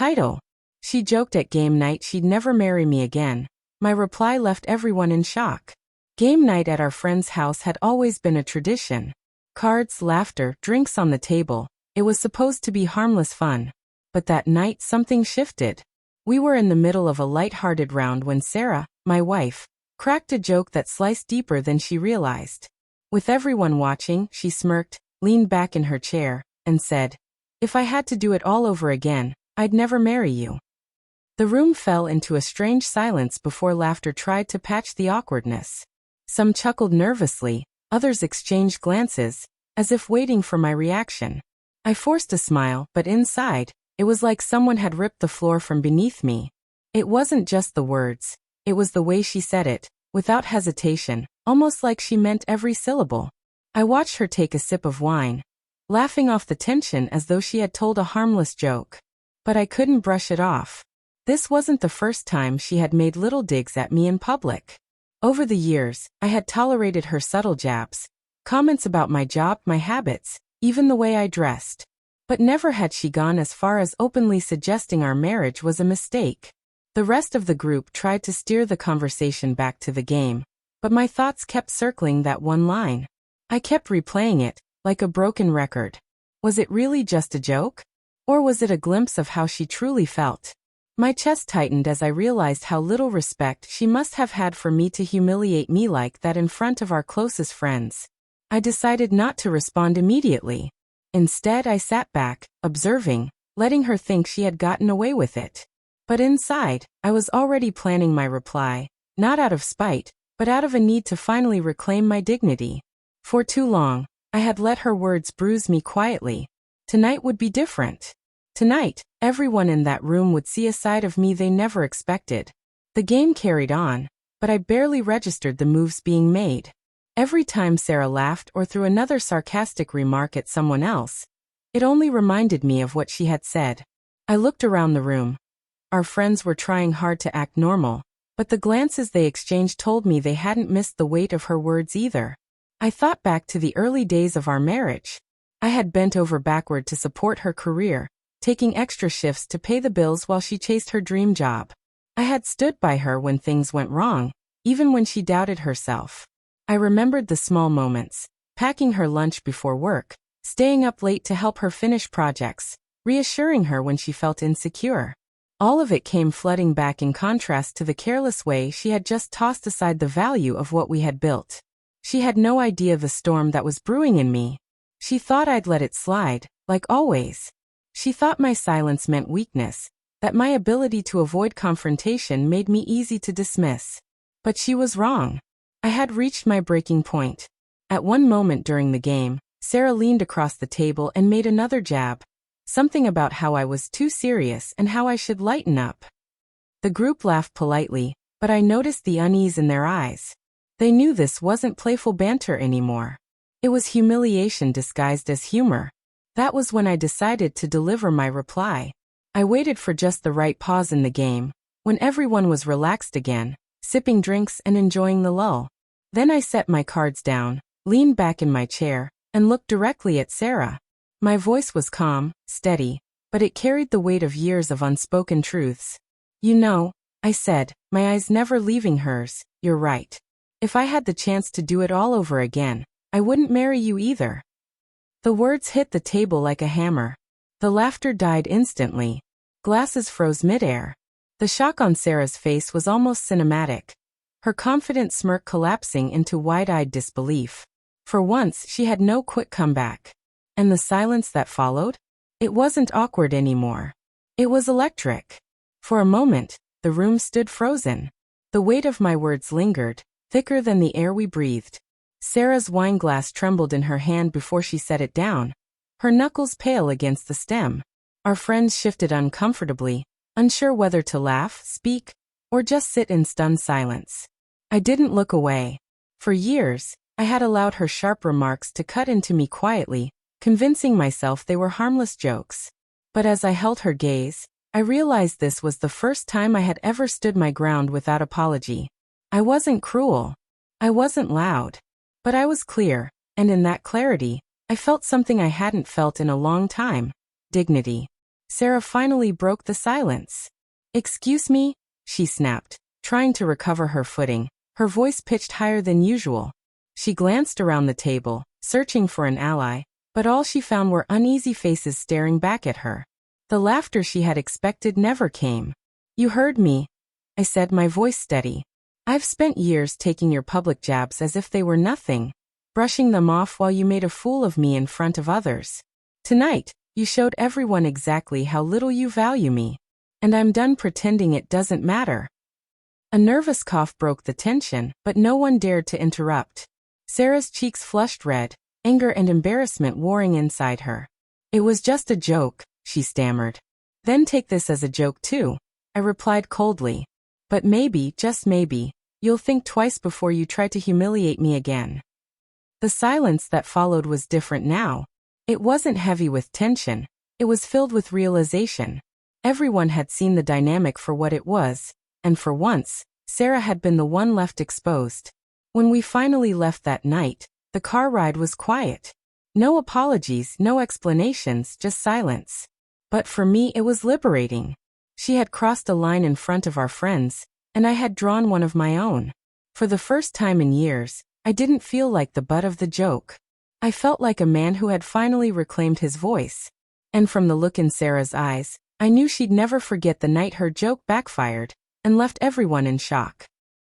Title. She joked at game night she'd never marry me again. My reply left everyone in shock. Game night at our friend's house had always been a tradition. Cards, laughter, drinks on the table. It was supposed to be harmless fun. But that night something shifted. We were in the middle of a light-hearted round when Sarah, my wife, cracked a joke that sliced deeper than she realized. With everyone watching, she smirked, leaned back in her chair, and said, "If I had to do it all over again, I'd never marry you." The room fell into a strange silence before laughter tried to patch the awkwardness. Some chuckled nervously, others exchanged glances, as if waiting for my reaction. I forced a smile, but inside, it was like someone had ripped the floor from beneath me. It wasn't just the words, it was the way she said it, without hesitation, almost like she meant every syllable. I watched her take a sip of wine, laughing off the tension as though she had told a harmless joke. But I couldn't brush it off. This wasn't the first time she had made little digs at me in public. Over the years, I had tolerated her subtle jabs, comments about my job, my habits, even the way I dressed. But never had she gone as far as openly suggesting our marriage was a mistake. The rest of the group tried to steer the conversation back to the game, but my thoughts kept circling that one line. I kept replaying it, like a broken record. Was it really just a joke? Or was it a glimpse of how she truly felt? My chest tightened as I realized how little respect she must have had for me to humiliate me like that in front of our closest friends. I decided not to respond immediately. Instead, I sat back, observing, letting her think she had gotten away with it. But inside, I was already planning my reply, not out of spite, but out of a need to finally reclaim my dignity. For too long, I had let her words bruise me quietly. Tonight would be different. Tonight, everyone in that room would see a side of me they never expected. The game carried on, but I barely registered the moves being made. Every time Sarah laughed or threw another sarcastic remark at someone else, it only reminded me of what she had said. I looked around the room. Our friends were trying hard to act normal, but the glances they exchanged told me they hadn't missed the weight of her words either. I thought back to the early days of our marriage. I had bent over backward to support her career, taking extra shifts to pay the bills while she chased her dream job. I had stood by her when things went wrong, even when she doubted herself. I remembered the small moments, packing her lunch before work, staying up late to help her finish projects, reassuring her when she felt insecure. All of it came flooding back in contrast to the careless way she had just tossed aside the value of what we had built. She had no idea the storm that was brewing in me. She thought I'd let it slide, like always. She thought my silence meant weakness, that my ability to avoid confrontation made me easy to dismiss. But she was wrong. I had reached my breaking point. At one moment during the game, Sarah leaned across the table and made another jab. Something about how I was too serious and how I should lighten up. The group laughed politely, but I noticed the unease in their eyes. They knew this wasn't playful banter anymore. It was humiliation disguised as humor. That was when I decided to deliver my reply. I waited for just the right pause in the game, when everyone was relaxed again, sipping drinks and enjoying the lull. Then I set my cards down, leaned back in my chair, and looked directly at Sarah. My voice was calm, steady, but it carried the weight of years of unspoken truths. "You know," I said, my eyes never leaving hers, "you're right. If I had the chance to do it all over again, I wouldn't marry you either." The words hit the table like a hammer. The laughter died instantly. Glasses froze midair. The shock on Sarah's face was almost cinematic, her confident smirk collapsing into wide-eyed disbelief. For once, she had no quick comeback. And the silence that followed? It wasn't awkward anymore. It was electric. For a moment, the room stood frozen. The weight of my words lingered, thicker than the air we breathed. Sarah's wine glass trembled in her hand before she set it down, her knuckles pale against the stem. Our friends shifted uncomfortably, unsure whether to laugh, speak, or just sit in stunned silence. I didn't look away. For years, I had allowed her sharp remarks to cut into me quietly, convincing myself they were harmless jokes. But as I held her gaze, I realized this was the first time I had ever stood my ground without apology. I wasn't cruel. I wasn't loud. But I was clear, and in that clarity, I felt something I hadn't felt in a long time: dignity. Sarah finally broke the silence. "Excuse me?" she snapped, trying to recover her footing, her voice pitched higher than usual. She glanced around the table, searching for an ally, but all she found were uneasy faces staring back at her. The laughter she had expected never came. "You heard me," I said, my voice steady. "I've spent years taking your public jabs as if they were nothing, brushing them off while you made a fool of me in front of others. Tonight, you showed everyone exactly how little you value me. And I'm done pretending it doesn't matter." A nervous cough broke the tension, but no one dared to interrupt. Sarah's cheeks flushed red, anger and embarrassment warring inside her. "It was just a joke," she stammered. "Then take this as a joke too," I replied coldly. "But maybe, just maybe, you'll think twice before you try to humiliate me again." The silence that followed was different now. It wasn't heavy with tension, it was filled with realization. Everyone had seen the dynamic for what it was, and for once, Sarah had been the one left exposed. When we finally left that night, the car ride was quiet. No apologies, no explanations, just silence. But for me it was liberating. She had crossed a line in front of our friends, and I had drawn one of my own. For the first time in years, I didn't feel like the butt of the joke. I felt like a man who had finally reclaimed his voice. And from the look in Sarah's eyes, I knew she'd never forget the night her joke backfired and left everyone in shock.